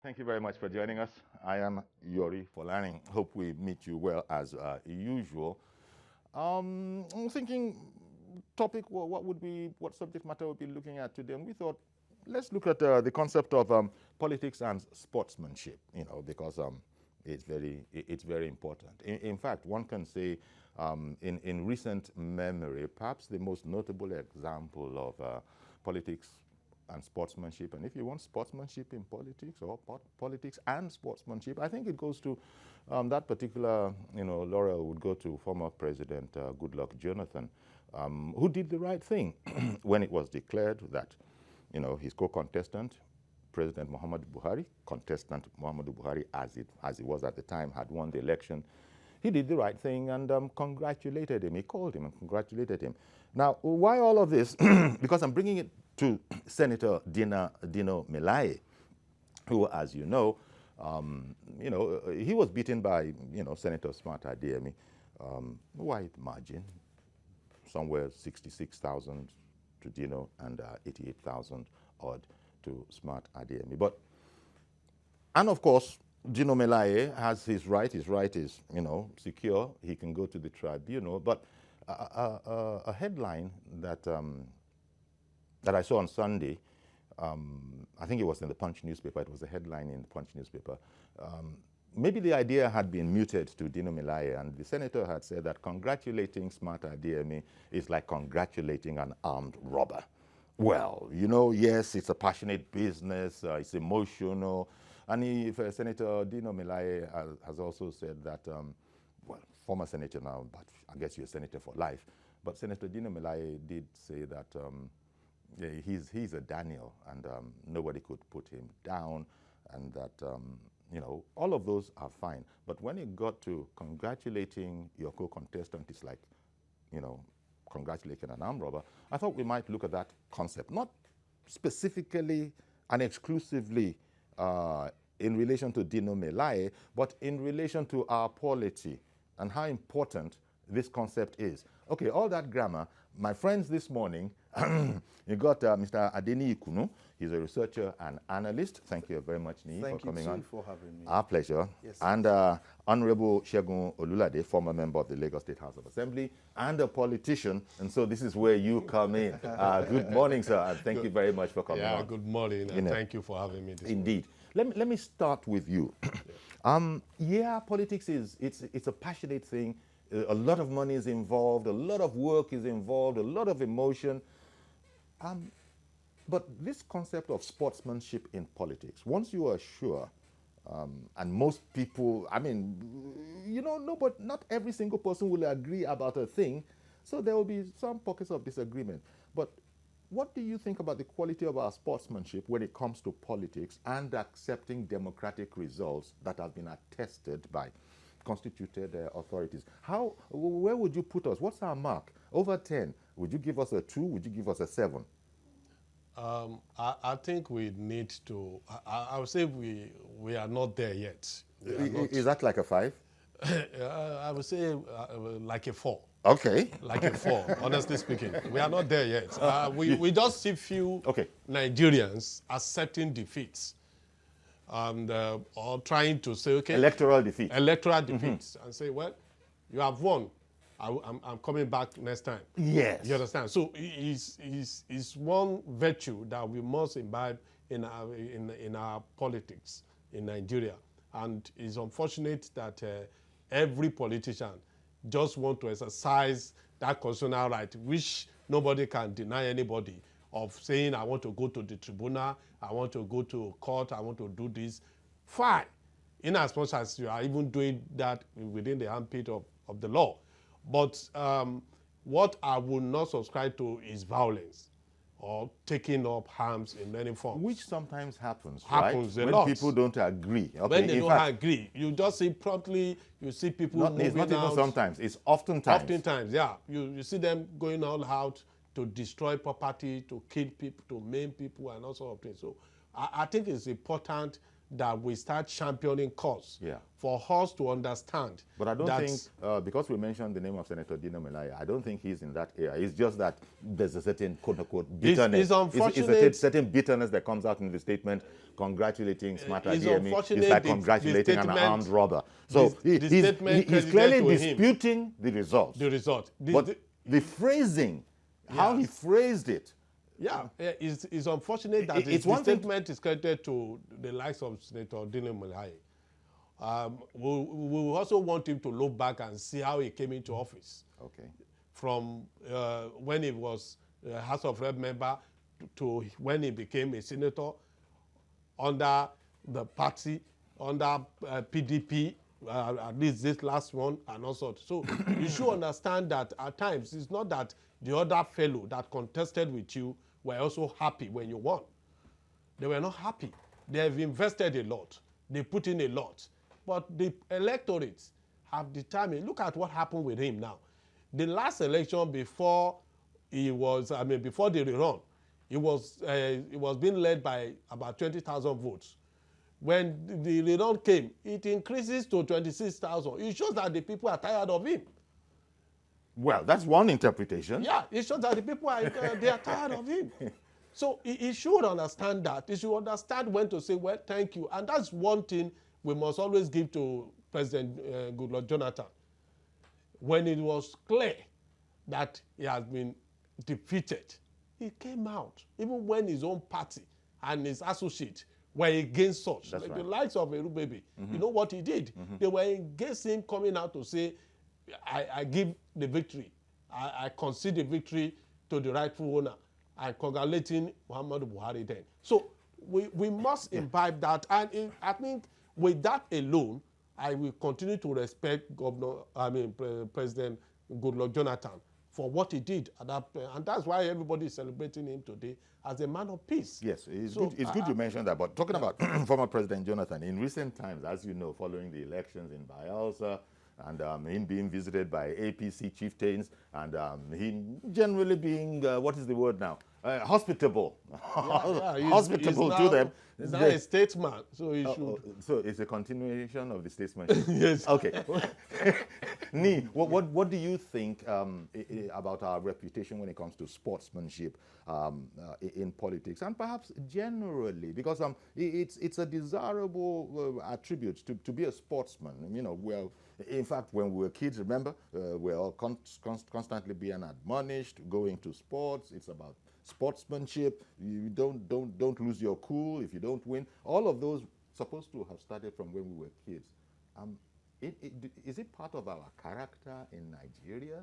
Thank you very much for joining us. I am YORI FOLARIN. Hope we meet you well as usual. I'm thinking topic, what subject matter we'll be looking at today, and we thought let's look at the concept of politics and sportsmanship. Because it's very important. In fact, one can say in recent memory, perhaps the most notable example of politics and sportsmanship, and if you want sportsmanship in politics or politics and sportsmanship, I think it goes to that particular, laurel would go to former President Goodluck Jonathan, who did the right thing when it was declared that, his co-contestant, President Muhammadu Buhari, contestant Muhammadu Buhari, as it was at the time, had won the election. He did the right thing and congratulated him. He called him and congratulated him. Now, why all of this? Because I'm bringing it to Senator Dino Melaye, who, as you know, he was beaten by, Senator Smart Adeyemi, wide margin, somewhere 66,000 to Dino and 88,000 odd to Smart Adeyemi. And of course, Dino Melaye has his right. His right is, secure. He can go to the tribunal. But a headline that I saw on Sunday, I think it was in the Punch newspaper. It was a headline in the Punch newspaper. Maybe the idea had been muted to Dino Melaye, and the senator had said that congratulating Smart Adeyemi is like congratulating an armed robber. Well, yes, it's a passionate business. It's emotional. And if Senator Dino Melaye has also said that, former senator now, but I guess you're a senator for life. But Senator Dino Melaye did say that he's a Daniel, and nobody could put him down, and that all of those are fine. But when it got to congratulating your co-contestant, it's like, congratulating an armed robber. I thought we might look at that concept, not specifically and exclusively in relation to Dino Melaye, but in relation to our polity and how important this concept is. Okay, all that grammar. My friends this morning, you got Mr. Adeni Ikunu. He's a researcher and analyst. Thank you very much, Nii, for coming on. Thank you for having me. Our pleasure. Yes, and Honorable Segun Olulade, former member of the Lagos State House of Assembly and a politician. And so this is where you come in. Good morning, sir, and thank you very much for coming on. Good morning, and thank you for having me this Indeed. Let me start with you. Politics it's a passionate thing. A lot of money is involved, a lot of work is involved, a lot of emotion. But this concept of sportsmanship in politics, once you are sure, and most people, but not every single person will agree about a thing, so there will be some pockets of disagreement. But what do you think about the quality of our sportsmanship when it comes to politics and accepting democratic results that have been attested by constituted authorities? Where would you put us? What's our mark? Over 10. Would you give us a 2? Would you give us a 7? I think we need to, I would say we are not there yet. Is that like a 5? I would say like a 4. Okay. Like a 4, honestly speaking. We are not there yet. We just see few Nigerians accepting defeats and or trying to say, okay. Electoral defeat. Electoral defeats. And say, well, you have won. I'm coming back next time. Yes. You understand? So it's one virtue that we must imbibe in our politics in Nigeria. And it's unfortunate that every politician just want to exercise that constitutional right, which nobody can deny anybody, of saying, I want to go to the tribunal, I want to go to court, I want to do this. Fine, in as much as you are even doing that within the armpit of the law. But what I would not subscribe to is violence or taking up arms in any form. Which sometimes happens, right? When lot. People don't agree. Okay, when they don't agree, you just see promptly, you see people moving it's not out. Even sometimes, it's oftentimes. Oftentimes, yeah. You see them going all out to destroy property, to kill people, to maim people, and all sorts of things. So I think it's important that we start championing cause Yeah. for us to understand. But I don't think, because we mentioned the name of Senator Dino Melaye, I don't think he's in that area. It's just that there's a certain quote-unquote bitterness. It's unfortunate. It's a certain bitterness that comes out in the statement congratulating Smarter DME. It's like congratulating an armed robber. So he's clearly disputing the results. The result. But the phrasing, how he phrased it. Yeah, it's unfortunate that the statement is credited to the likes of Senator Dino Melaye. We also want him to look back and see how he came into office. Okay. From when he was a House of Rep member to when he became a senator under the party, under PDP, at least this last one, and also. So you should understand that at times it's not that the other fellow that contested with you were also happy when you won. They were not happy. They have invested a lot. They put in a lot. But the electorates have determined, look at what happened with him now. The last election before he was, before the rerun, it was being led by about 20,000 votes. When the rerun came, it increases to 26,000. It shows that the people are tired of him. Well, that's one interpretation. Yeah, it shows that the people are they are tired of him. So he should understand that. He should understand when to say, well, thank you. And that's one thing we must always give to President Goodluck Jonathan. When it was clear that he has been defeated, he came out, even when his own party and his associates were against such. That's like right. The likes of Eru Baby. You know what he did? They were against him coming out to say, I give the victory. I concede the victory to the rightful owner. And congratulating Muhammadu Buhari then. So we must imbibe that. And I think with that alone, I will continue to respect President Goodluck Jonathan for what he did at that, and that's why everybody is celebrating him today as a man of peace. Yes, it's good you mentioned that. But talking about former President Jonathan, in recent times, as you know, following the elections in Bayelsa, and him being visited by APC chieftains, and him generally being, what is the word now? Hospitable. Hospitable to them. He's now a statesman, so he should. So it's a continuation of the statesmanship. Yes. Okay. Ni, what do you think about our reputation when it comes to sportsmanship in politics, and perhaps generally? Because it's a desirable attribute to be a sportsman. You know, well, in fact, when we were kids, remember, we're all constantly being admonished, going to sports. It's about sportsmanship. You don't lose your cool if you don't win. All of those supposed to have started from when we were kids. Is it part of our character in Nigeria?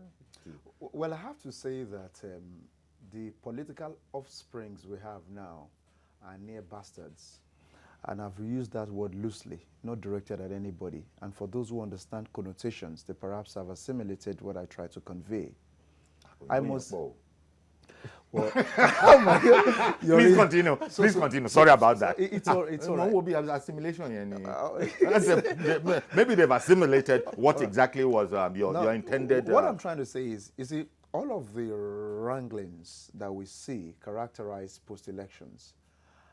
Well, I have to say that the political offsprings we have now are near bastards. And I've used that word loosely, not directed at anybody. And for those who understand connotations, they perhaps have assimilated what I try to convey. I must... Well, oh my God. Please continue. Please continue. Sorry about that. It's all right. Will be assimilation. Maybe they've assimilated what exactly was your intended. What I'm trying to say is, you see, all of the wranglings that we see characterized post-elections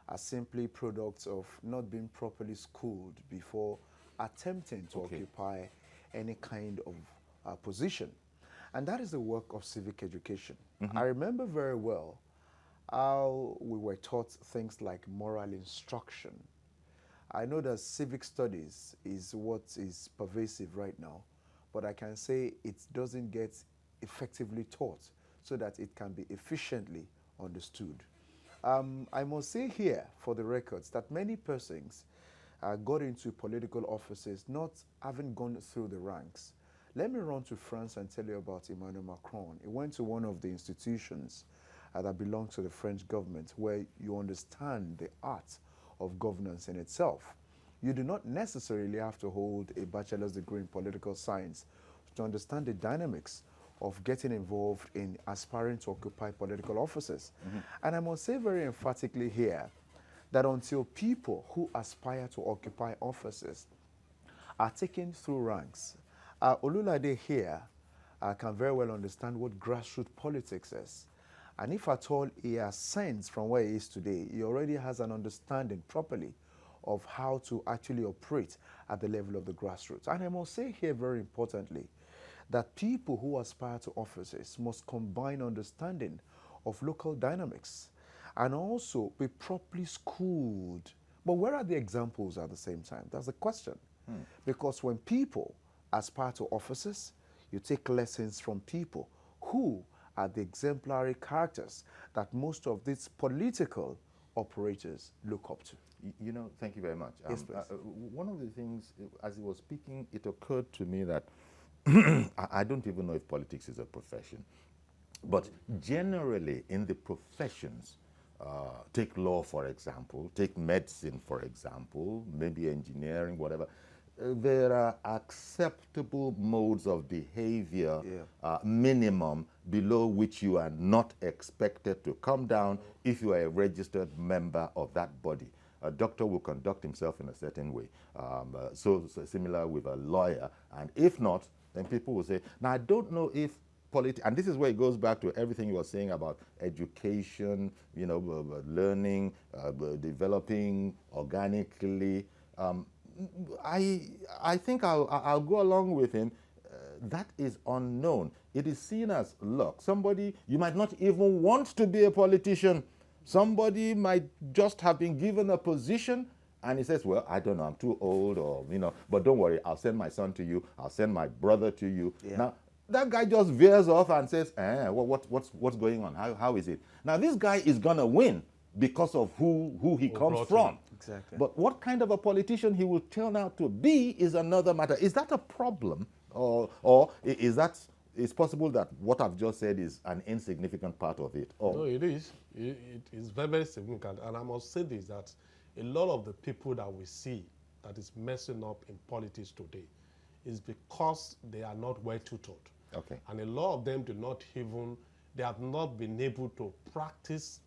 are simply products of not being properly schooled before attempting to occupy any kind of position. And that is the work of civic education. I remember very well how we were taught things like moral instruction. I know that civic studies is what is pervasive right now, but I can say it doesn't get effectively taught so that it can be efficiently understood. I must say here, for the records, that many persons got into political offices not having gone through the ranks. Let me run to France and tell you about Emmanuel Macron. He went to one of the institutions that belong to the French government, where you understand the art of governance in itself. You do not necessarily have to hold a bachelor's degree in political science to understand the dynamics of getting involved in aspiring to occupy political offices. And I must say very emphatically here that until people who aspire to occupy offices are taken through ranks, Olulade here can very well understand what grassroots politics is. And if at all he ascends from where he is today, he already has an understanding properly of how to actually operate at the level of the grassroots. And I must say here very importantly that people who aspire to offices must combine understanding of local dynamics and also be properly schooled. But where are the examples at the same time? That's the question. Because when people aspire to offices, you take lessons from people who are the exemplary characters that most of these political operators look up to. You know, thank you very much. Yes, please. One of the things, as he was speaking, it occurred to me that I don't even know if politics is a profession, but generally in the professions, take law, for example, take medicine, for example, maybe engineering, whatever, there are acceptable modes of behavior, minimum, below which you are not expected to come down if you are a registered member of that body. A doctor will conduct himself in a certain way, so similar with a lawyer, and if not, then people will say, now I don't know if and this is where it goes back to everything you were saying about education, you know, learning, developing organically. I think I'll go along with him. That is unknown. It is seen as luck. Somebody, you might not even want to be a politician. Somebody might just have been given a position and he says, well, I don't know, I'm too old, or, you know, but don't worry, I'll send my son to you, I'll send my brother to you. Now, that guy just veers off and says, what's going on? How is it? Now, this guy is going to win because of who he comes from. Exactly. But what kind of a politician he will turn out to be is another matter. Is that a problem? Or is that, it's possible that what I've just said is an insignificant part of it? No, it is. It is very, very significant. And I must say this, that a lot of the people that we see that is messing up in politics today is because they are not well tutored. Okay. And a lot of them do not even, they have not been able to practice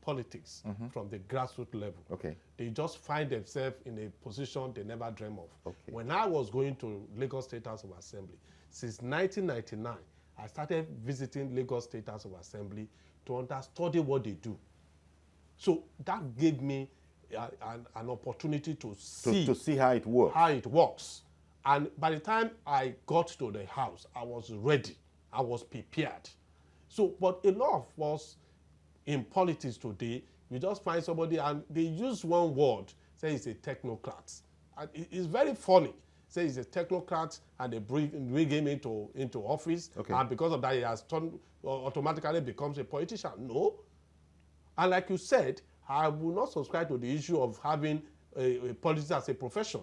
politics from the grassroots level. Okay. They just find themselves in a position they never dream of. Okay. When I was going to Lagos State House of Assembly, since 1999, I started visiting Lagos State House of Assembly to understudy what they do. So that gave me an opportunity to see how it works. How it works. And by the time I got to the house, I was ready. I was prepared. So, but a lot of us in politics today, you just find somebody and they use one word, say he's a technocrat. And it's very funny. Say he's a technocrat and they bring him into office. Okay. And because of that, he has automatically becomes a politician. No. And like you said, I will not subscribe to the issue of having a politics as a profession.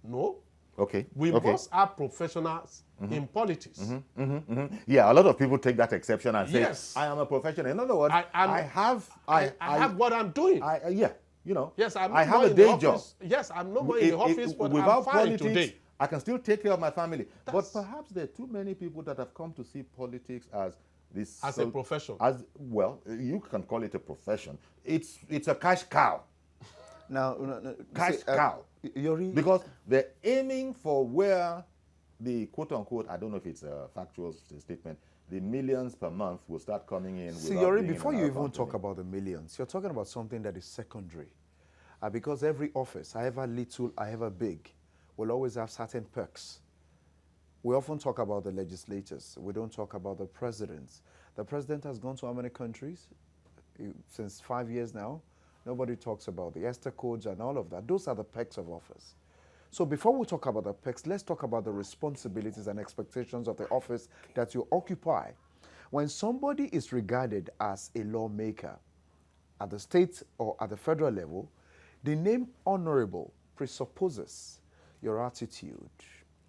No. Okay. We must have professionals in politics. Yeah, a lot of people take that exception and say, yes, I am a professional. In other words, I have what I'm doing. Yeah, you know. Yes, I have a day job. Yes, I'm not going in the office, but without I'm fine politics, today. I can still take care of my family. But perhaps there are too many people that have come to see politics as this a profession. As well, you can call it a profession. It's a cash cow. Now, cash cow. YORI, because they're aiming for where the quote-unquote, I don't know if it's a factual statement, the millions per month will start coming in. See, YORI, before you even talk about the millions, you're talking about something that is secondary. Because every office, however little, however big, will always have certain perks. We often talk about the legislators. We don't talk about the presidents. The president has gone to how many countries? Since 5 years now. Nobody talks about the Esther codes and all of that. Those are the perks of office. So before we talk about the perks, let's talk about the responsibilities and expectations of the office that you occupy. When somebody is regarded as a lawmaker at the state or at the federal level, the name honorable presupposes your attitude,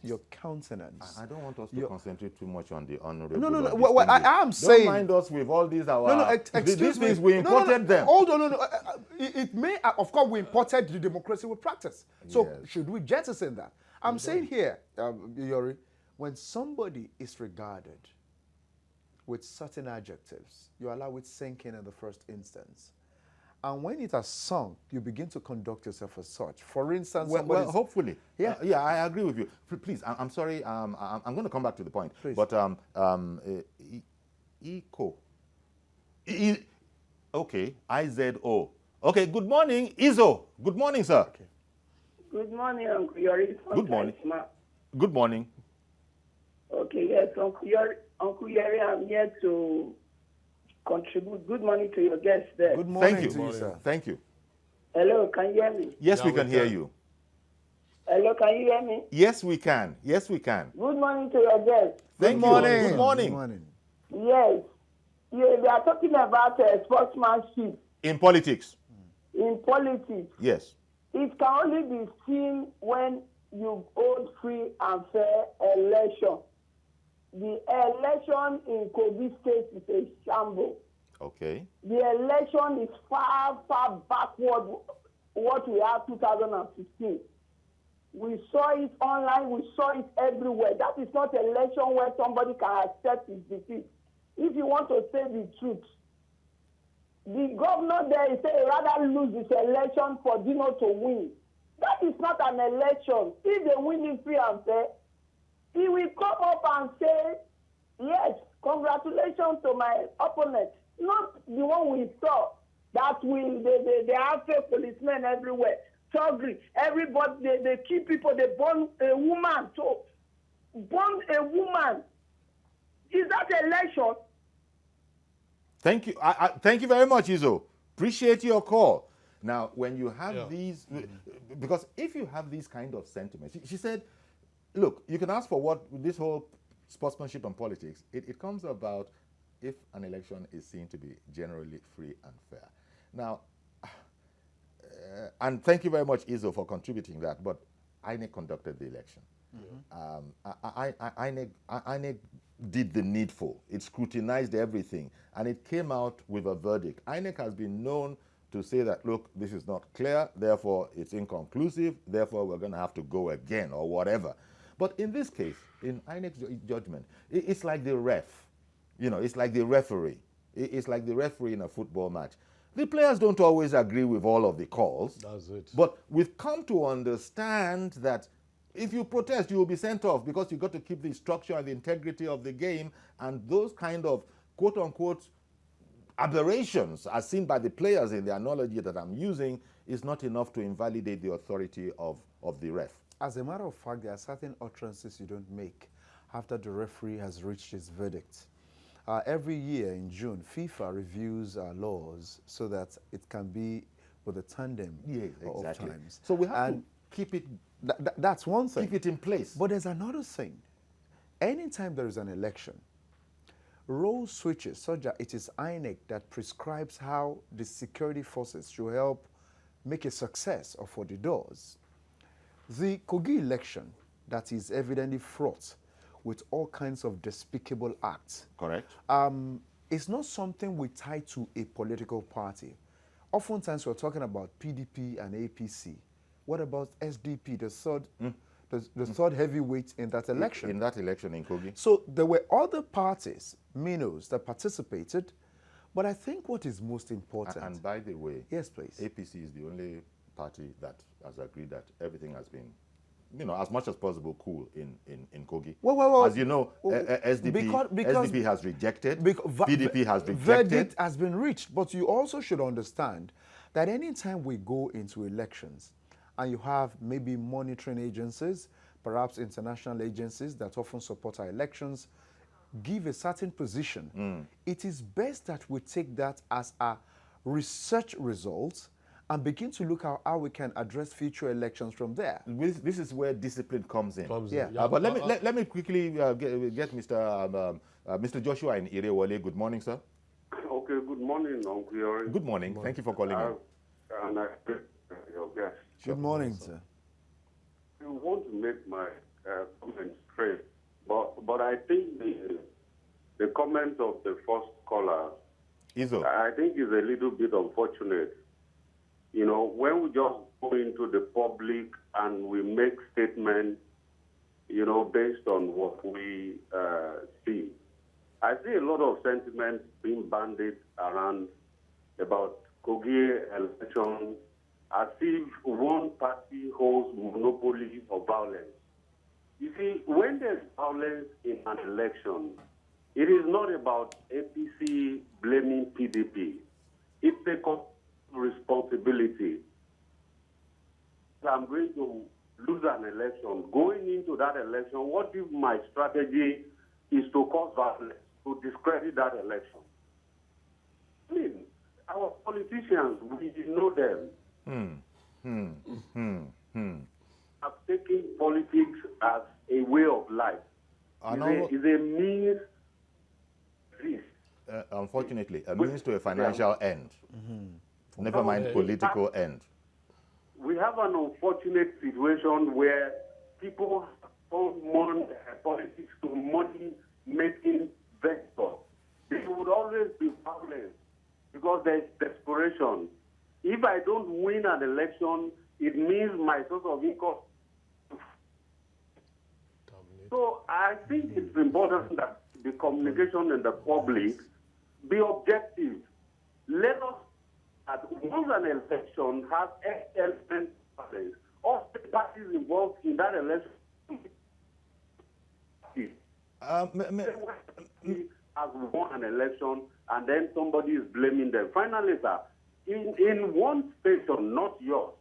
your countenance. I don't want us to concentrate too much on the honorable. No. Well, I am saying. Don't mind us with all these. Excuse me. Things we imported them. Hold on, no. It may, of course, we imported the democracy we practice. So yes, should we jettison that? I'm saying here, YORI, when somebody is regarded with certain adjectives, you allow it sink in the first instance. And when it has sunk, you begin to conduct yourself as such. For instance, well hopefully. Yeah. Yeah, I agree with you. Please, I'm sorry. I'm going to come back to the point. Please. But IZO. Okay, good morning, Izo. Good morning, sir. Okay. Good morning, Uncle Yori. Good morning. Good morning. Okay, yes, Uncle Yori, I'm here to contribute. Good morning to your guests there. Good morning Thank you. to you, sir. Thank you. Hello, can you hear me? Yes, Yeah, we we can hear can. you. Hello, can you hear me? Yes, we can. Yes, we can. Good morning to your guests. Thank Good you. morning. Good morning. Good morning. Yes, we are talking about sportsmanship In politics. in politics. Yes. It can only be seen when you hold free and fair election. The election in Kogi State is a shambles. Okay. The election is far, far backward what we have 2015. We saw it online, we saw it everywhere. That is not an election where somebody can accept his defeat. If you want to say the truth, the governor there is saying rather lose this election for Dino to win. That is not an election. If they win it free and fair, he will come up and say, yes, congratulations to my opponent. Not the one we saw that they have fake policemen everywhere. Sorry, everybody, they kill people, they burn a woman. So, burn a woman. Is that election? Thank you. Thank you very much, Izo. Appreciate your call. Now, when you have these, because if you have these kind of sentiments, she said, look, you can ask for what this whole sportsmanship and politics, it comes about if an election is seen to be generally free and fair. Now, and thank you very much, Izo, for contributing that, but INEC conducted the election. INEC did the needful. It scrutinized everything, and it came out with a verdict. INEC has been known to say that, look, this is not clear, therefore it's inconclusive, therefore we're going to have to go again, or whatever. But in this case, in INEC's judgment, it's like the ref. You know, it's like the referee. It's like the referee in a football match. The players don't always agree with all of the calls. That's it. But we've come to understand that if you protest, you will be sent off because you've got to keep the structure and the integrity of the game, and those kind of quote-unquote aberrations as seen by the players in the analogy that I'm using is not enough to invalidate the authority of the ref. As a matter of fact, there are certain utterances you don't make after the referee has reached his verdict. Every year in June, FIFA reviews laws so that it can be with a tandem of times. So we have to keep it. That's one thing. Keep it in place. But there's another thing. Anytime there is an election, role switches such that it is INEC that prescribes how the security forces should help make a success of what it does. The Kogi election, that is evidently fraught with all kinds of despicable acts. Correct. It's not something we tie to a political party. Oftentimes we're talking about PDP and APC. What about SDP, the third heavyweight in that election? In that election in Kogi. So there were other parties, minnows, that participated, but I think what is most important... And by the way, yes, please. APC is the only party that has agreed that everything has been, you know, as much as possible cool in Kogi. Well, as you know, SDP has rejected, PDP has rejected. Verdict has been reached, but you also should understand that anytime we go into elections and you have maybe monitoring agencies, perhaps international agencies that often support our elections, give a certain position, it is best that we take that as a research result and begin to look at how we can address future elections from there. This is where discipline comes in. Yeah. But let me quickly get Mr. Joshua in Irewole. Good morning, sir. Okay, good morning, Uncle Yori. Good morning. Thank you for calling in. And I your guest. Good morning, sir. I want to make my comments straight, but I think the comment of the first caller, Izo, I think is a little bit unfortunate. You know, when we just go into the public and we make statements, you know, based on what we see. I see a lot of sentiments being bandied around about Kogi election as if one party holds monopoly of violence. You see, when there's violence in an election, it is not about APC blaming PDP. It's a responsibility. I'm going to lose an election. Going into that election, what if my strategy is to cause violence, to discredit that election? I mean, our politicians, we know them. Have taken politics as a way of life. Is a means. Unfortunately, a means to a financial end. Never mind political end. We have an unfortunate situation where people want politics to money-making vector. There would always be violence because there's desperation. If I don't win an election, it means my source of income. So I think it's important that the communication in the public be objective. Let us, once an election has elements, all the parties involved in that election has won an election, and then somebody is blaming them. Finally, sir, in one station, not yours,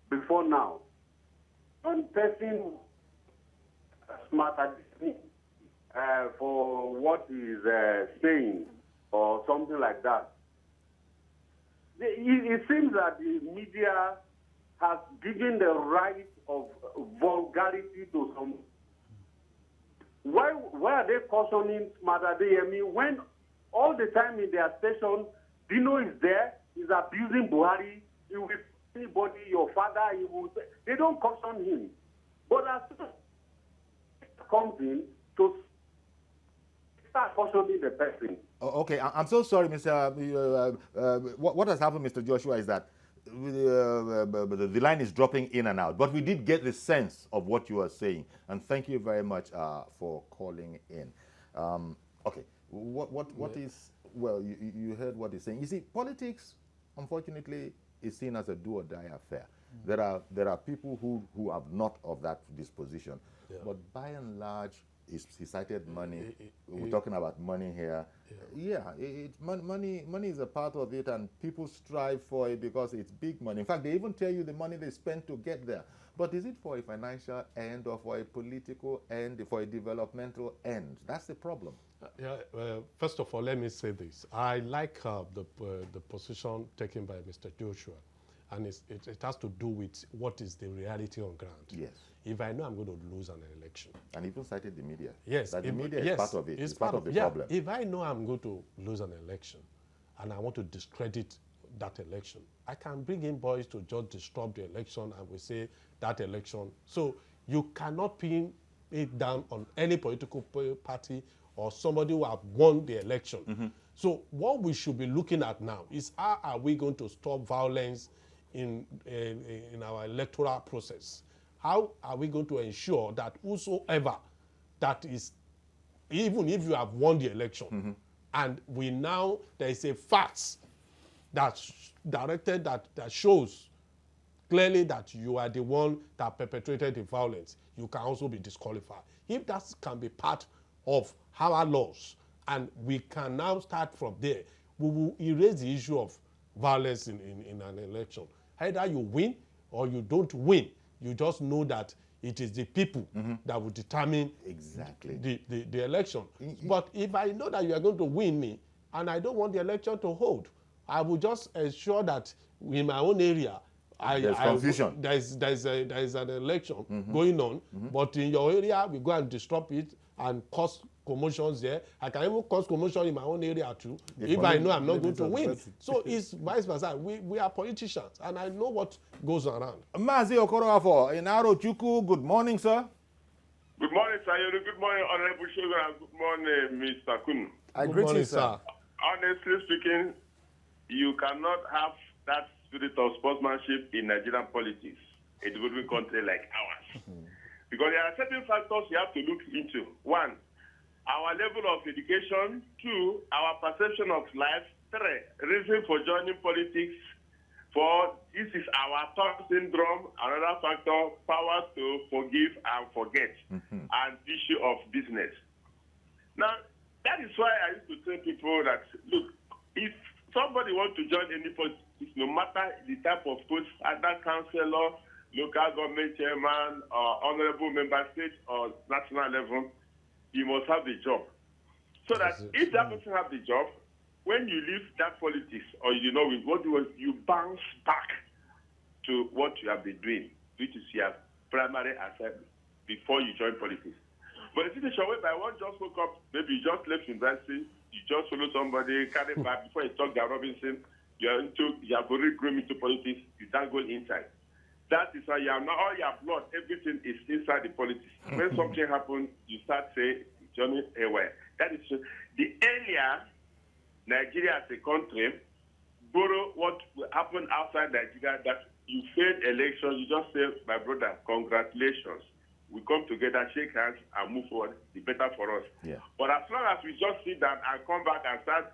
before now, one person smarter than me for what he's saying or something like that. It seems that the media has given the right of vulgarity to some. Why are they cautioning smarter than me when all the time in their station, Dino is there, he's abusing Buhari, he will anybody, your father, he will say, they don't caution him. But as soon as it comes in to start cautioning the person. Okay, I'm so sorry, Mr. What has happened, Mr. Joshua, is that the line is dropping in and out. But we did get the sense of what you are saying. And thank you very much for calling in. Okay, what is, well, you heard what he's saying. You see, politics, unfortunately, is seen as a do-or-die affair. There are people who are not of that disposition. Yeah. But by and large, he cited money. We're talking about money here. Money is a part of it, and people strive for it because it's big money. In fact, they even tell you the money they spend to get there. But is it for a financial end or for a political end, for a developmental end? That's the problem. First of all, let me say this. I like the position taken by Mr. Joshua, and it has to do with what is the reality on ground. Yes. If I know I'm going to lose an election. And even cited the media. Yes. That the media is part of it. It's part of the problem. If I know I'm going to lose an election and I want to discredit that election, I can bring in boys to just disrupt the election and we say that election. So you cannot pin it down on any political party or somebody who have won the election. So what we should be looking at now is how are we going to stop violence in our electoral process? How are we going to ensure that whosoever that is, even if you have won the election, and there is a fact that's directed that shows clearly that you are the one that perpetrated the violence, you can also be disqualified. If that can be part of our laws, and we can now start from there, we will erase the issue of violence in an election. Either you win or you don't win. You just know that it is the people that will determine exactly the election. But if I know that you are going to win me and I don't want the election to hold, I will just ensure that in my own area, there's confusion. There is an election going on, but in your area, we go and disrupt it and cause commotions there. I can even cause commotion in my own area too, if I know I'm not going to win. So it's vice versa. We are politicians, and I know what goes around. Mazi Okoroafo in Arochukwu, good morning, sir. Good morning, sir. Good morning, Honorable Sugar, and good morning, Mr. Kunu. I greet you, sir. Honestly speaking, you cannot have that spirit of sportsmanship in Nigerian politics, a developing country like ours. Because there are certain factors you have to look into. One, our level of education. Two, our perception of life. Three, reason for joining politics. Four, this is our thought syndrome. Another factor, power to forgive and forget, and issue of business. Now, that is why I used to tell people that, look, if somebody wants to join any politics, no matter the type of post, either councillor, local government chairman, or honorable member state or national level, you must have the job. So that if that person have the job, when you leave that politics or you bounce back to what you have been doing, which is your primary assignment before you join politics. But the situation whereby one just woke up, maybe you just left university, you just follow somebody, carry back before you talk to Robinson, you have already grown into politics, you don't go inside. That is why you have not all your blood, everything is inside the politics. When something happens, you start saying, Johnny, aware. That is the earlier Nigeria as a country borrow what will happen outside Nigeria, that you failed election, you just say, my brother, congratulations. We come together, shake hands, and move forward. The better for us. Yeah. But as long as we just sit down and come back and start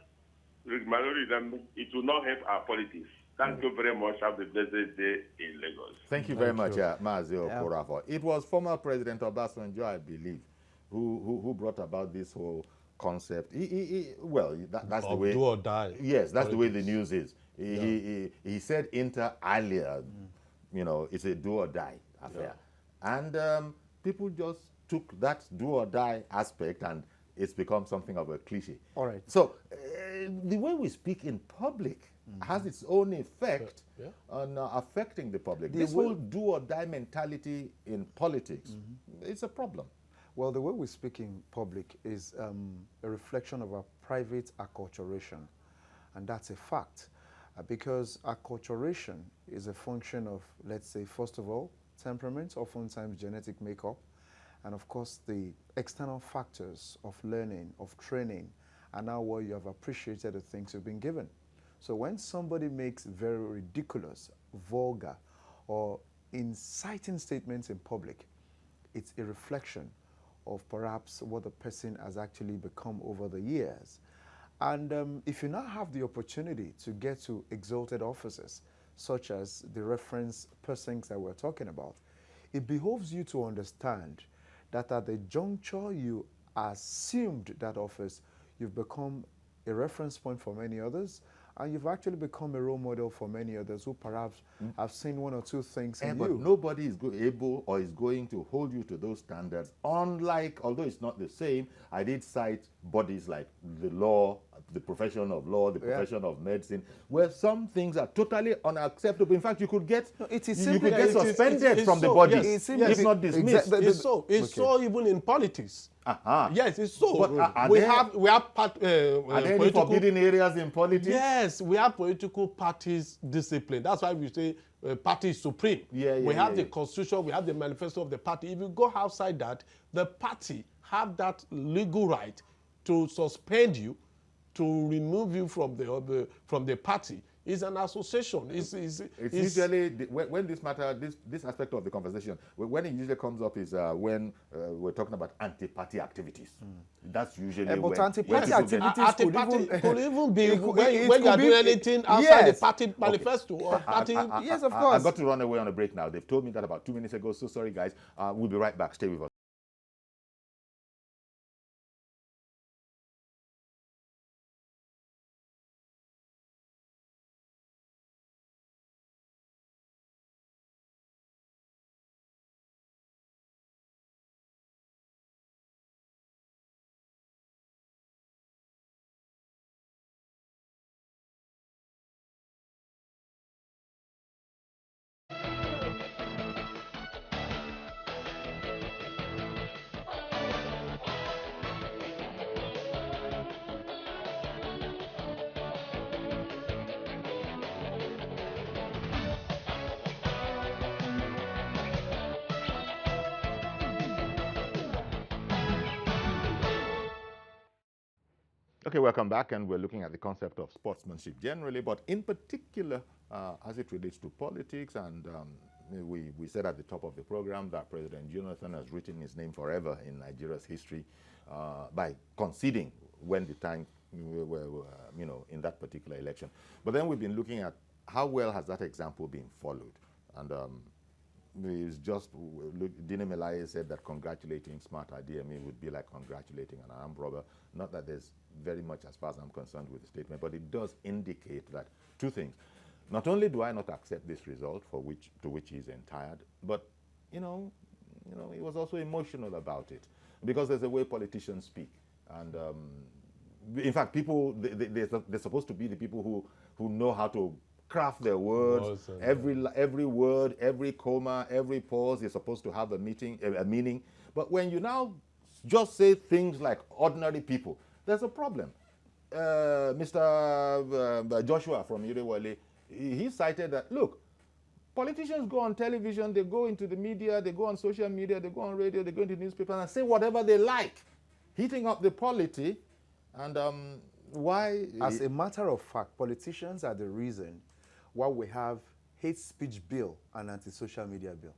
mallorism, it will not help our politics. Thank you very much. Have a blessed day in Lagos. Thank you very much, Mazi Okorafor. It was former President Obasanjo, I believe, who brought about this whole concept. That's the way. Do or die. Yes, that's the way the news is. He said inter alia, it's a do or die affair. Yeah. And people just took that do or die aspect and it's become something of a cliche. All right. So the way we speak in public has its own effect on affecting the public. This whole do or die mentality in politics, it's a problem. Well, the way we speak in public is a reflection of our private acculturation, and that's a fact. Because acculturation is a function of, let's say, first of all, temperament, oftentimes genetic makeup, and of course the external factors of learning, of training, and now what you have appreciated the things you've been given. So when somebody makes very ridiculous, vulgar, or inciting statements in public, it's a reflection of perhaps what the person has actually become over the years. And if you now have the opportunity to get to exalted offices, such as the reference persons that we're talking about, it behoves you to understand that at the juncture you assumed that office, you've become a reference point for many others, and you've actually become a role model for many others who perhaps have seen one or two things in but you. nobody is able or is going to hold you to those standards. Unlike, although it's not the same, I did cite bodies like the law, the profession of law, the profession of medicine, where some things are totally unacceptable. In fact, you could get suspended from the body, yes, if not dismissed. It's so. It's so even in politics. Yes, it's so. But we have are there any forbidden areas in politics? Yes, we have political parties discipline. That's why we say party is supreme. We have the constitution, we have the manifesto of the party. If you go outside that, the party have that legal right to suspend you, to remove you from the party. It's an association. It's usually when this matter, this aspect of the conversation, when it usually comes up is when we're talking about anti-party activities. That's usually but anti-party activities could even be when you are doing anything outside the party manifesto or party. Yes, of course. I've got to run away on a break now. They've told me that about 2 minutes ago. So sorry, guys. We'll be right back. Stay with us. Okay, welcome back, and we're looking at the concept of sportsmanship generally, but in particular as it relates to politics. And we said at the top of the program that President Jonathan has written his name forever in Nigeria's history by conceding when the time were in that particular election. But then we've been looking at how well has that example been followed. And it's just, Dino Melaye said that congratulating smart IDME would be like congratulating an armed robber. Not that there's very much, as far as I'm concerned, with the statement, but it does indicate that two things. not only do I not accept this result to which he's entitled, but he was also emotional about it, because there's a way politicians speak, and in fact, people they're supposed to be the people who know how to craft their words. Every word, every comma, every pause is supposed to have a meaning. But when you now just say things like ordinary people, there's a problem. Mr. Joshua from Irewale, he cited that, look, politicians go on television, they go into the media, they go on social media, they go on radio, they go into newspapers and say whatever they like, heating up the polity. And why? As a matter of fact, politicians are the reason why we have hate speech bill and anti-social media bill,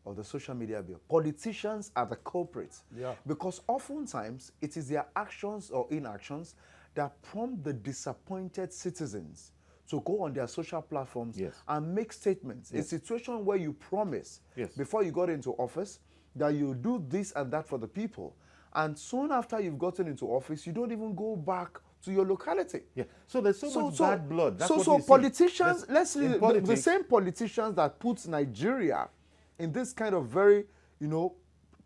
or the social media bill. Politicians are the culprits, because oftentimes it is their actions or inactions that prompt the disappointed citizens to go on their social platforms and make statements. A situation where you promise before you got into office that you do this and that for the people, and soon after you've gotten into office, you don't even go back to your locality. So there's so much bad blood. That's so politicians, let's see, the same politicians that put Nigeria in this kind of very,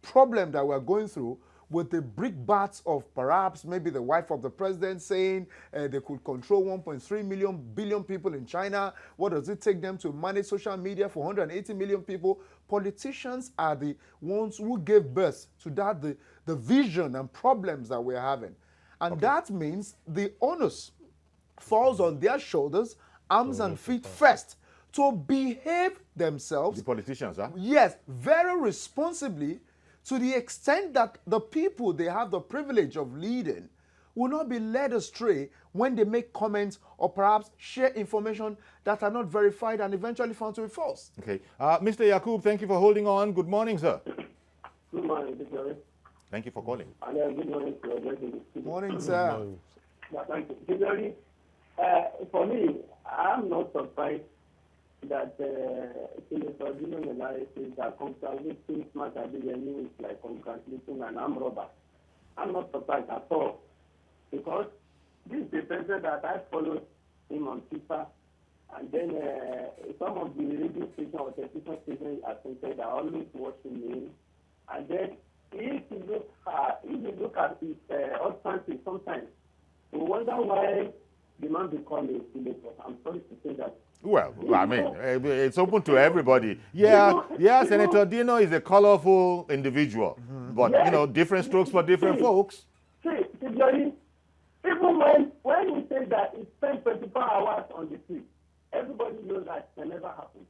problem that we're going through, with the brickbats of perhaps maybe the wife of the president saying they could control 1.3 billion people in China. What does it take them to manage social media for 180 million people? Politicians are the ones who gave birth to that, the vision and problems that we're having. And that means the onus falls on their shoulders, arms and feet first, to behave themselves. The politicians, huh? Yes, very responsibly, to the extent that the people they have the privilege of leading will not be led astray when they make comments or perhaps share information that are not verified and eventually found to be false. Okay. Mr. Yakub, thank you for holding on. Good morning, sir. Good morning, Victoria. Thank you for calling. And good morning to everybody. Good morning, sir. Thank you. Victoria, for me, I'm not surprised that Senator Dino Melaye says that congratulating smart BENUE is like congratulating an armed robber. I'm not surprised at all, because this is the president that I followed him on Twitter, and then some of the radio stations or television stations attended are always watching him, and then if you look at his utterances sometimes, you wonder why the man become a senator. I'm sorry to say that. Well, I mean, it's open to everybody. Senator Dino is a colorful individual, but, different strokes for different folks. See, Johnny, even when he says that he spent 24 hours on the street, everybody knows that can never happen.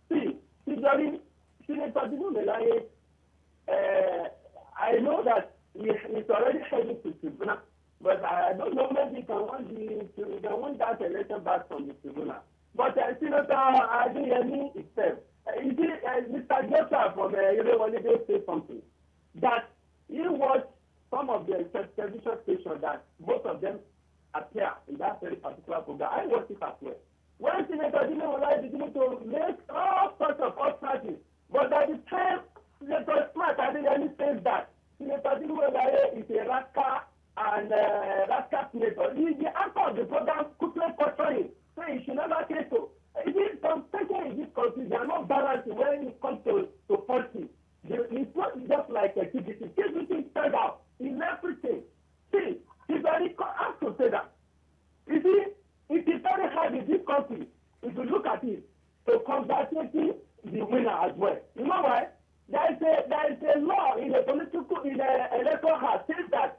See, Johnny, Senator Dino Melaye, I know that he's already headed to tribunal, but I don't know, maybe he can want that election back from the tribunal. But Senator Adeyemi himself, Mr. Joshua from Irewale say something, that he watched some of the television stations that both of them appear in that very particular program. I watched it as well. When Senator Dino Melaye began to make all sorts of utterances, but at the time, Senator Smart Adeyemi says that Senator Dino Melaye is a rascal and rascal senator. The answer of the program quickly questioned him. So he should never say so. Some people in this country, they are not balanced when it comes to policy. It's not just like a TVC. TVC stands out in everything. See, it's very hard to say that. You see, it is very hard in this country, if you look at it, to congratulate the winner as well. You know why? There is a law in the electoral house says that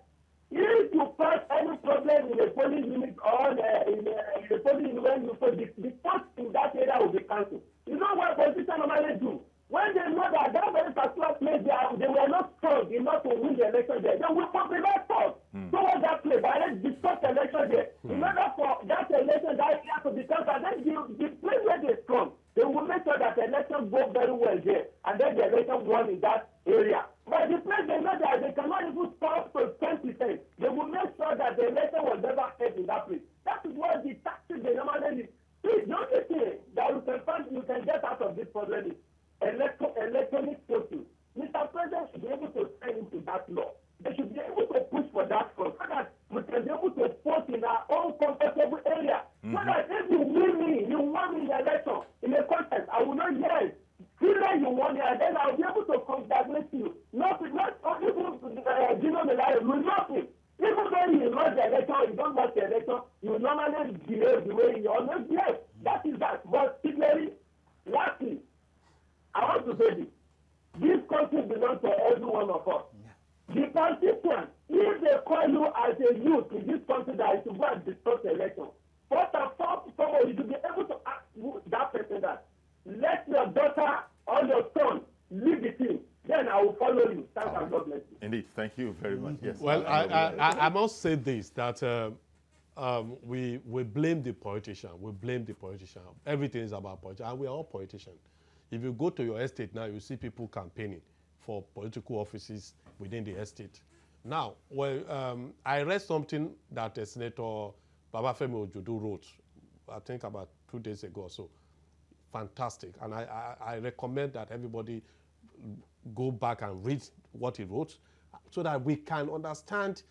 if you pass any problem in the polling unit or in the polling unit when you vote, the vote in that area will be cancelled. You know what politicians normally do? When they know that very particular place they were not strong enough to win the election there, they will populate vote towards that place, but let's discuss the election there. In order for that election, that area to be cancelled, then the place where they're strong, they will make sure that the election goes very well there, and then the election won in that area. But the place they know that they cannot even stop to 10%. They will make sure that the election was never held in that place. That is what the tactics they normally need. Please, the only thing that you can get out of this problem is electronic voting. Mr. President should be able to sign into that law. They should be able to push for that so that we can be able to vote in our own comfortable area. So that if you win me, you won me in the election, in a contest, I will not yes. Feel like you won it, and then I'll be able to congratulate you. Not only Dino Melaye will not be. Even though you lost the election, you don't lose the election, you normally behave the way you always behave. That is that. But particularly, lastly, I want to say this. This country belongs to every one of us. The constituents, if they call you as a youth in this country that you should go and discuss the election, first and foremost, you should be able to ask that person that, let your daughter or your son lead the team. Then I will follow you. Thanks and God bless you. Indeed, thank you very much. Yes. Well, I must say this, that we blame the politician. We blame the politician. Everything is about politicians, and we are all politicians. If you go to your estate now, you see people campaigning for political offices within the estate. Now, well, I read something that Senator Babafemi Ojodo wrote, I think about 2 days ago or so. Fantastic. And I recommend that everybody go back and read what he wrote so that we can understand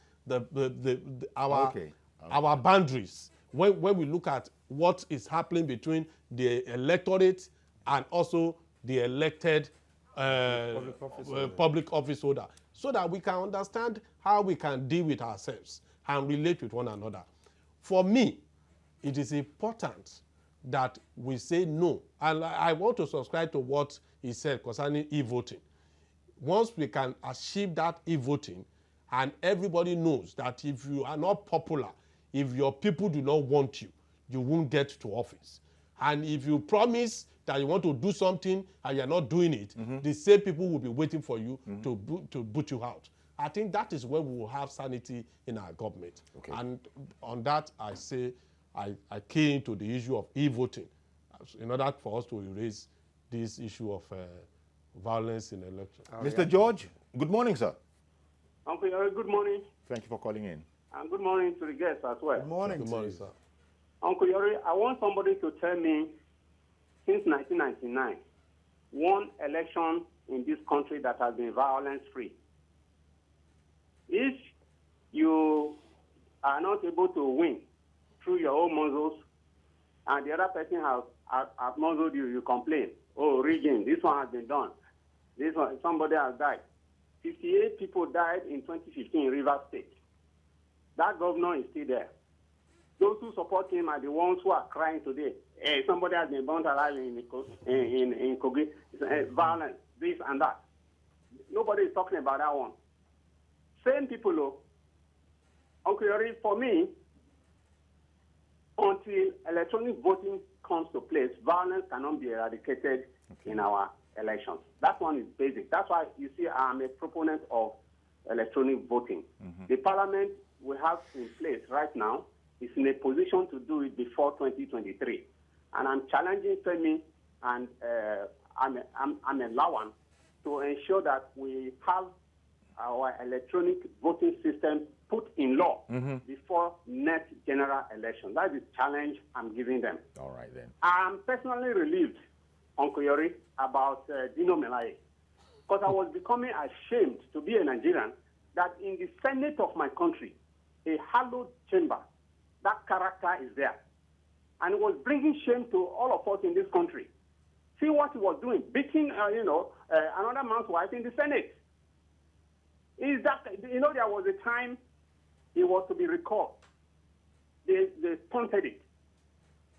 our boundaries when we look at what is happening between the electorate and also the elected public office holder, so that we can understand how we can deal with ourselves and relate with one another. For me, it is important that we say no. And I want to subscribe to what he said concerning e-voting. Once we can achieve that e-voting, and everybody knows that if you are not popular, if your people do not want you, you won't get to office. And if you promise that you want to do something and you're not doing it, the same people will be waiting for you to boot you out. I think that is where we will have sanity in our government. Okay. And on that, I say, I key into the issue of e-voting in order for us to erase this issue of violence in elections. Mr. George, good morning, sir. Uncle Yori, good morning. Thank you for calling in. And good morning to the guests as well. Good morning, Good morning, sir. Uncle Yori, I want somebody to tell me, since 1999, one election in this country that has been violence-free. If you are not able to win through your own muscles, and the other person has muzzled you, you complain. Oh, rigging, this one has been done. This one, somebody has died. 58 people died in 2015 in Rivers State. That governor is still there. Those who support him are the ones who are crying today. Hey, somebody has been burnt alive in Kogi. Violence, this and that. Nobody is talking about that one. Same people, though. Uncle Yori, for me, until electronic voting comes to place, violence cannot be eradicated in our elections. That one is basic. That's why you see I'm a proponent of electronic voting. The parliament we have in place right now is in a position to do it before 2023. And I'm challenging Femi and I'm a Lawan to ensure that we have our electronic voting system put in law before next general election. That is the challenge I'm giving them. All right, then. I'm personally relieved, Uncle Yori, about Dino Melaye, because I was becoming ashamed to be a Nigerian that in the Senate of my country, a hallowed chamber, that character is there. And it was bringing shame to all of us in this country. See what he was doing, beating, another man's wife in the Senate. Is that, there was a time he was to be recalled. They stunted it.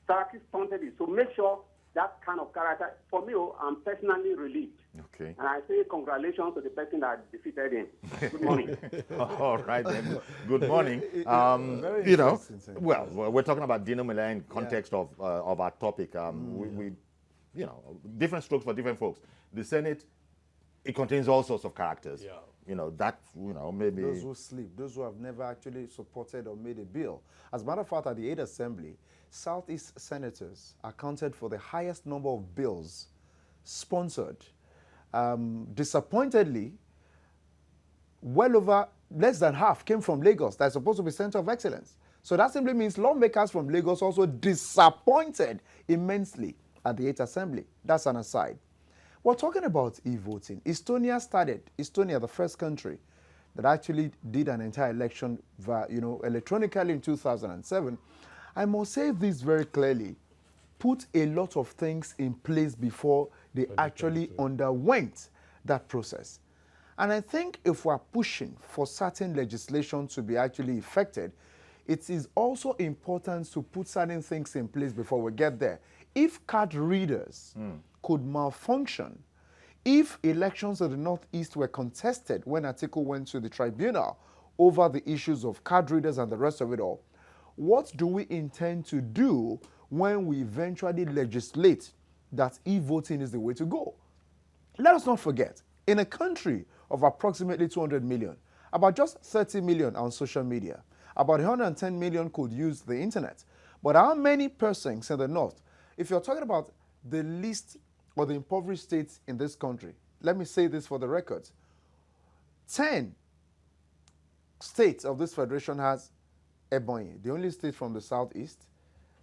Saraki stunted it. So make sure that kind of character, for me, I'm personally relieved. Okay. And I say congratulations to the person that defeated him. Good morning. All right, then. Good morning. We're talking about Dino Melaye in context of our topic. We different strokes for different folks. The Senate, it contains all sorts of characters. Yeah. Maybe... Those who sleep, those who have never actually supported or made a bill. As a matter of fact, at the 8th Assembly, Southeast senators accounted for the highest number of bills sponsored. Disappointedly, well over less than half came from Lagos. That's supposed to be Center of Excellence. So that simply means lawmakers from Lagos also disappointed immensely at the 8th Assembly. That's an aside. We're talking about e-voting. Estonia, the first country that actually did an entire election electronically in 2007. I must say this very clearly, put a lot of things in place before they actually underwent that process. And I think if we're pushing for certain legislation to be actually effected, it is also important to put certain things in place before we get there. If card readers could malfunction, if elections of the Northeast were contested when Atiku went to the tribunal over the issues of card readers and the rest of it all, what do we intend to do when we eventually legislate that e-voting is the way to go? Let us not forget, in a country of approximately 200 million, about just 30 million on social media, about 110 million could use the internet. But how many persons in the North, if you're talking about the least or the impoverished states in this country, let me say this for the record, 10 states of this federation has Ebonyi, the only state from the southeast.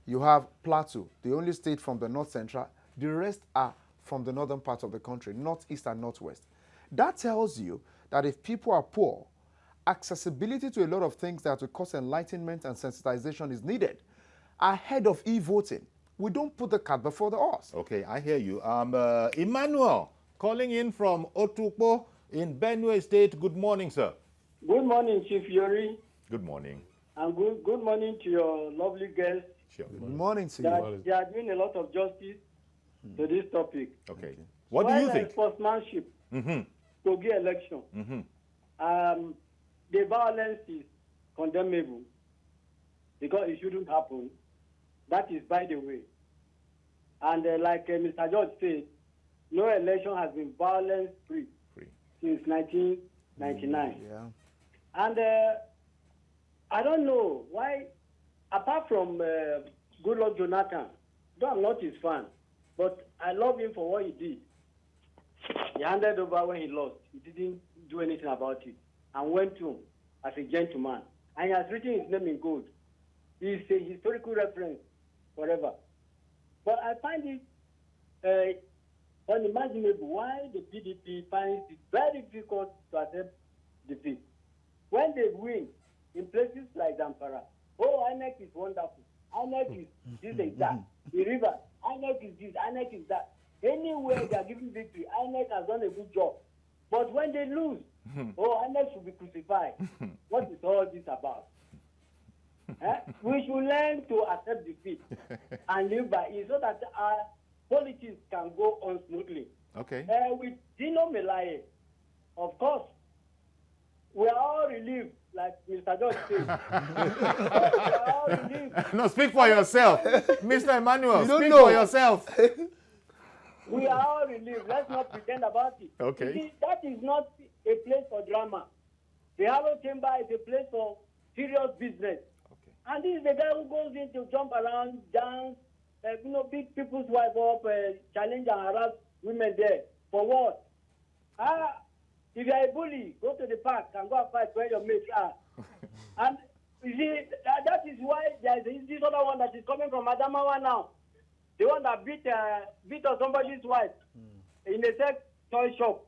You have Plateau, the only state from the north central. The rest are from the northern part of the country, northeast and northwest. That tells you that if people are poor, accessibility to a lot of things that will cause enlightenment and sensitization is needed. Ahead of e-voting, we don't put the cart before the horse. Okay, I hear you. Emmanuel, calling in from OTUKPO in Benue State. Good morning, sir. Good morning, Chief YORI. Good morning. And good morning to your lovely guests. Sure. Good morning to you. They are doing a lot of justice to this topic. Okay. What do you think? Sportsmanship, Kogi election, the violence is condemnable because it shouldn't happen. That is by the way. And like Mr. George said, no election has been violence-free since 1999. Yeah. And I don't know why, apart from Goodluck Jonathan, though I'm not his fan, but I love him for what he did. He handed over when he lost. He didn't do anything about it and went to him as a gentleman. And he has written his name in gold. He's a historical reference forever. But I find it unimaginable why the PDP finds it very difficult to accept defeat. When they win in places like Zamfara, oh, INEC is wonderful. INEC is this and that. The river, INEC is this, INEC is that. Anywhere they are giving victory, INEC has done a good job. But when they lose, oh, INEC should be crucified. What is all this about? We should learn to accept defeat and live by it so that our politics can go on smoothly. Okay. With Dino Melaye, of course, we are all relieved, like Mr. George said. We are all relieved. No, speak for yourself. Mr. Emmanuel, speak know. for yourself. We are all relieved. Let's not pretend about it. Okay. You see, that is not a place for drama. The Harrow Chamber is a place for serious business. Okay. And this is the guy who goes in to jump around, dance, beat people's wife up, challenge and harass women there. For what? If you are a bully, go to the park and go and fight where your mates are. And you see, that is why there is this other one that is coming from Adamawa now. The one that beat somebody's wife in a sex toy shop.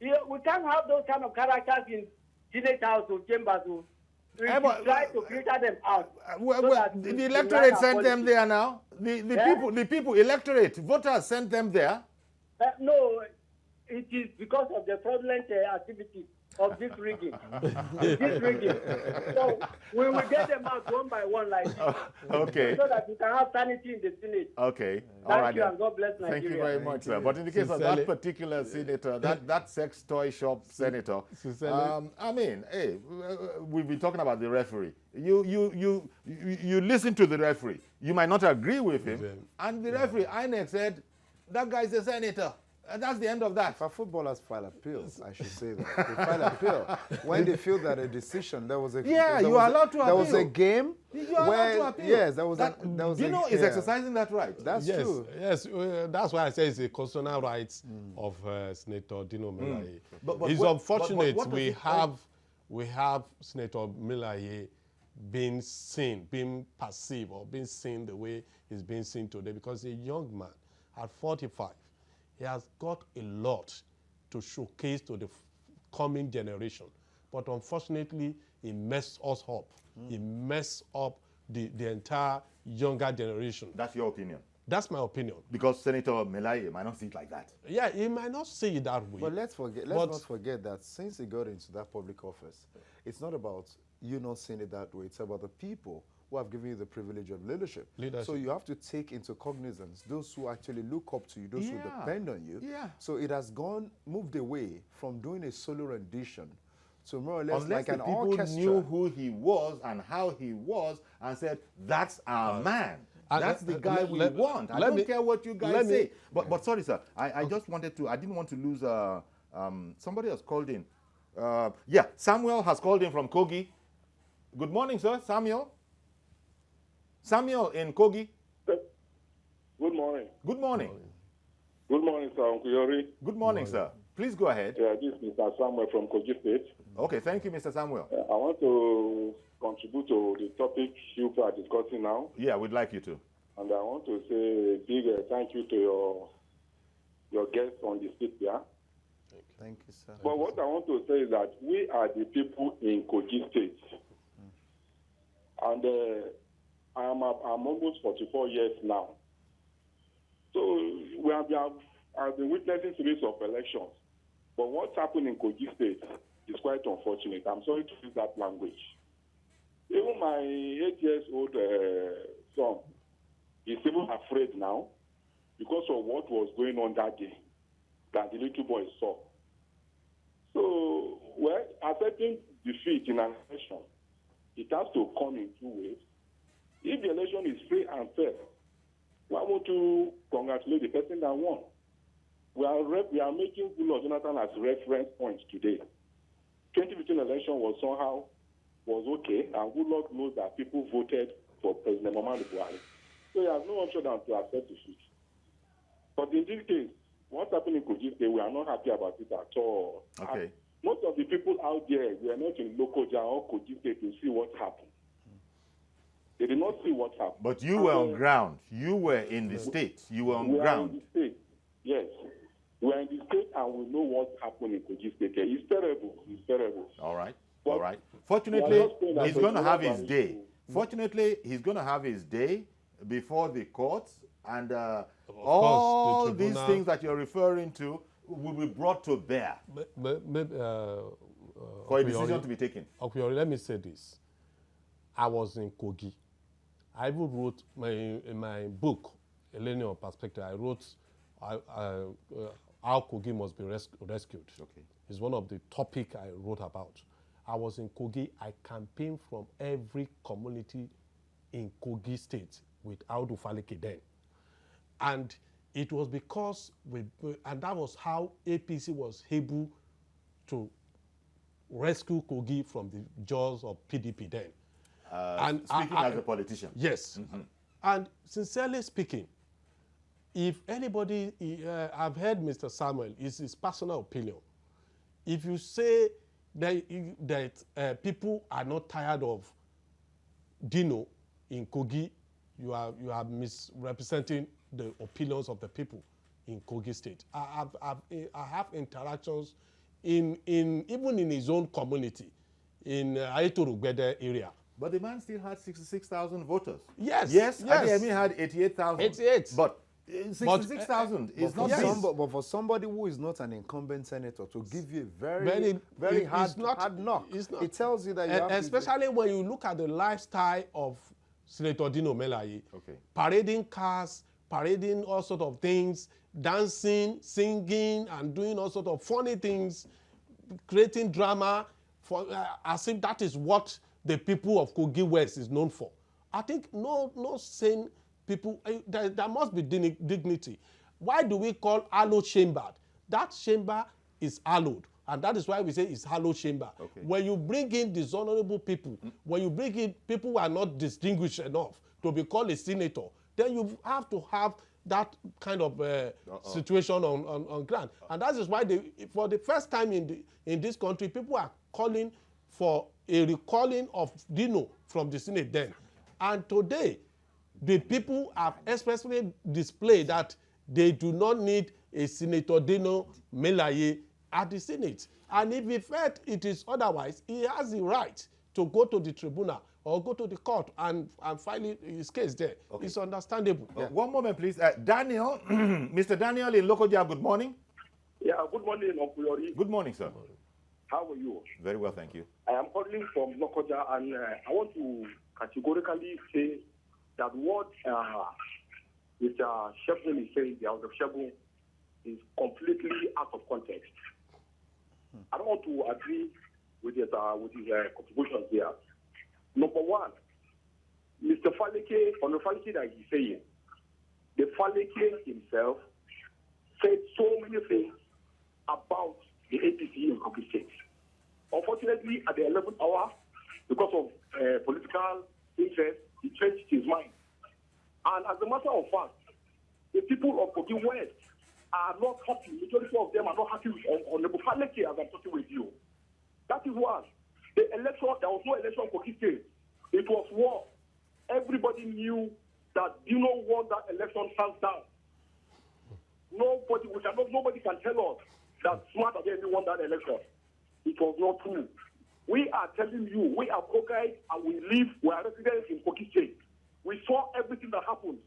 We can't have those kind of characters in Senate House or chambers. We try to filter them out. The electorate sent them there now. The people, electorate, voters sent them there. No, it is because of the fraudulent activity of this rigging. So we will get them out one by one like this. Okay. So that we can have sanity in the Senate. Okay. Thank you and God bless Nigeria. Thank you very much, sir. But in the case of that particular senator, that sex toy shop senator, I mean, hey, we've been talking about the referee. You listen to the referee. You might not agree with him. And the referee, INEC, said, that guy's a senator. And that's the end of that. For footballers file appeals, I should say that. They file appeal. When they feel that a decision, there was a you are allowed to appeal. There was a game you are allowed to appeal. Yes, there was Dino is exercising that right. That's true. Yes, that's why I say it's a constitutional right of Senator Dino Melaye. It's unfortunate we have Senator Melaye being seen, being perceived or being seen the way he's being seen today because a young man at 45, he has got a lot to showcase to the coming generation. But unfortunately, he messed us up. He messed up the entire younger generation. That's your opinion? That's my opinion. Because Senator Melaye might not see it like that. Yeah, he might not see it that way. But let's not forget that since he got into that public office, it's not about you not seeing it that way. It's about the people who have given you the privilege of leadership. So you have to take into cognizance those who actually look up to you, those who depend on you. So it has moved away from doing a solo rendition to more or less like an orchestra. Unless the people knew who he was and how he was and said, that's our man. That's the guy we want. I don't care what you guys say. But sorry, sir. I just wanted to, I didn't want to lose, somebody has called in. Yeah, Samuel has called in from Kogi. Good morning, sir. Samuel? Samuel in Kogi. Good morning. Good morning. Good morning, sir. Uncle YORI. Good morning, sir. Please go ahead. Yeah, this is Mr. Samuel from Kogi State. Okay, thank you, Mr. Samuel. I want to contribute to the topic you are discussing now. Yeah, we'd like you to. And I want to say a big thank you to your guests on the state here. Thank you, sir. But what I want to say is that we are the people in Kogi State. And I'm almost 44 years now. So I've been witnessing series of elections. But what's happened in Kogi State is quite unfortunate. I'm sorry to use that language. Even my 8-year-old son is even afraid now because of what was going on that day that the little boy saw. So, well, accepting defeat in an election, it has to come in two ways. If the election is free and fair, why won't you congratulate the person that won? We are making Bukola Jonathan as reference points today. 2015 election was okay, and Goodluck knows that people voted for President Muhammadu Buhari. So he has no option than to accept defeat. But in this case, what's happening in Kogi State, we are not happy about it at all. Okay. And most of the people out there, we are not in LOKOJA or Kogi State to see what happened. They did not see what happened. But you were on ground. You were in the state. You were on ground. We are in the state, yes. We are in the state and we know what happened in Kogi State. It's terrible. It's terrible. All right. But all right. Fortunately, he's going to have his day. Fortunately, he's going to have his day before the courts, and all these things that you're referring to will be brought to bear for a decision to be taken. Okay, let me say this. I was in Kogi. I even wrote in my book, A Learning of Perspective, I wrote how Kogi must be rescued. Okay. It's one of the topics I wrote about. I was in Kogi. I campaigned from every community in Kogi State with Audu Falike then. And it was because, and that was how APC was able to rescue Kogi from the jaws of PDP then. And speaking as a politician. Yes. And sincerely speaking, if anybody, I've heard Mr. Samuel, it's his personal opinion. If you say that people are not tired of Dino in Kogi, you are misrepresenting the opinions of the people in Kogi State. I have interactions even in his own community in Aitorugbede area. But the man still had 66,000 voters. Yes. Yes. Yes. Adeyemi had 88,000. 88. But 66,000 is not big. But for somebody who is not an incumbent senator to give you a very hard knock, it tells you that you have especially when you look at the lifestyle of Senator Dino Melaye, parading cars, parading all sorts of things, dancing, singing, and doing all sorts of funny things, creating drama, as if that is what the people of Kogi West is known for. I think no sane people, there must be dignity. Why do we call hallowed chamber? That chamber is hallowed, and that is why we say it's hallowed chamber. Okay. When you bring in dishonorable people, when you bring in people who are not distinguished enough to be called a senator, then you have to have that kind of situation on ground. And that is why for the first time in this country, people are calling for a recalling of Dino from the Senate then. And today, the people have expressly displayed that they do not need a Senator Dino Melaye at the Senate. And if he felt it is otherwise, he has the right to go to the tribunal or go to the court and file his case there. Okay. It's understandable. One moment, please. Daniel, Mr. Daniel in LOKOJA, good morning. Yeah, good morning, Uncle YORI. Good morning, sir. How are you? Very well, thank you. I am calling from LOKOJA, and I want to categorically say that what Mr. Shepard is saying, the House of Shepard, is completely out of context. I don't want to agree with his contributions here. Number one, Mr. Faleke, on the Faleke that he's saying, the Faleke himself said so many things about the APC in Kogi State. Unfortunately, at the 11th hour, because of political interest, he changed his mind. And as a matter of fact, the people of Kogi West are not happy. Majority of them are not happy with Honorable Faleke as I'm talking with you. That is why the election, there was no election in Kogi State. It was war. Everybody knew that Dino won that election hands down. Nobody can tell us that Smart Adeyemi won that election. It was not true. We are telling you, we are Kogi and we are residents in Kogi State. We saw everything that happened.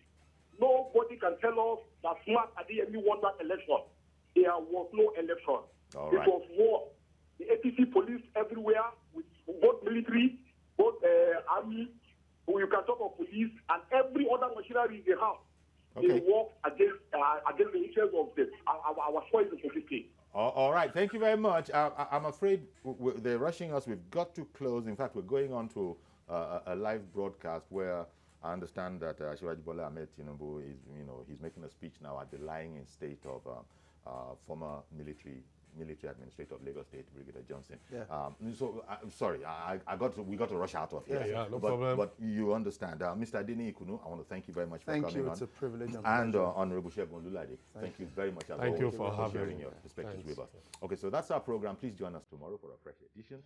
Nobody can tell us that Smart Adeyemi won that election. There was no election. It was war. The APC police everywhere, with both military, both army, you can talk of police, and every other machinery they have. Okay. They work against the interests of our choices of the state. All right, thank you very much. I'm afraid they're rushing us. We've got to close. In fact, we're going on to a live broadcast where I understand that Asiwaju Bola Ahmed Tinubu is, he's making a speech now at the lying-in state of former military administrator of Lagos State, Brigadier Johnson. Yeah. So, sorry, we got to rush out of here. Yeah, no problem. But you understand. Mr. Adeni Ikunu, I want to thank you very much for coming on. Thank you, it's a privilege. And Honorable Shegun Lulade, thank you very much. Thank you for sharing your perspectives with us. Okay, so that's our program. Please join us tomorrow for a fresh edition.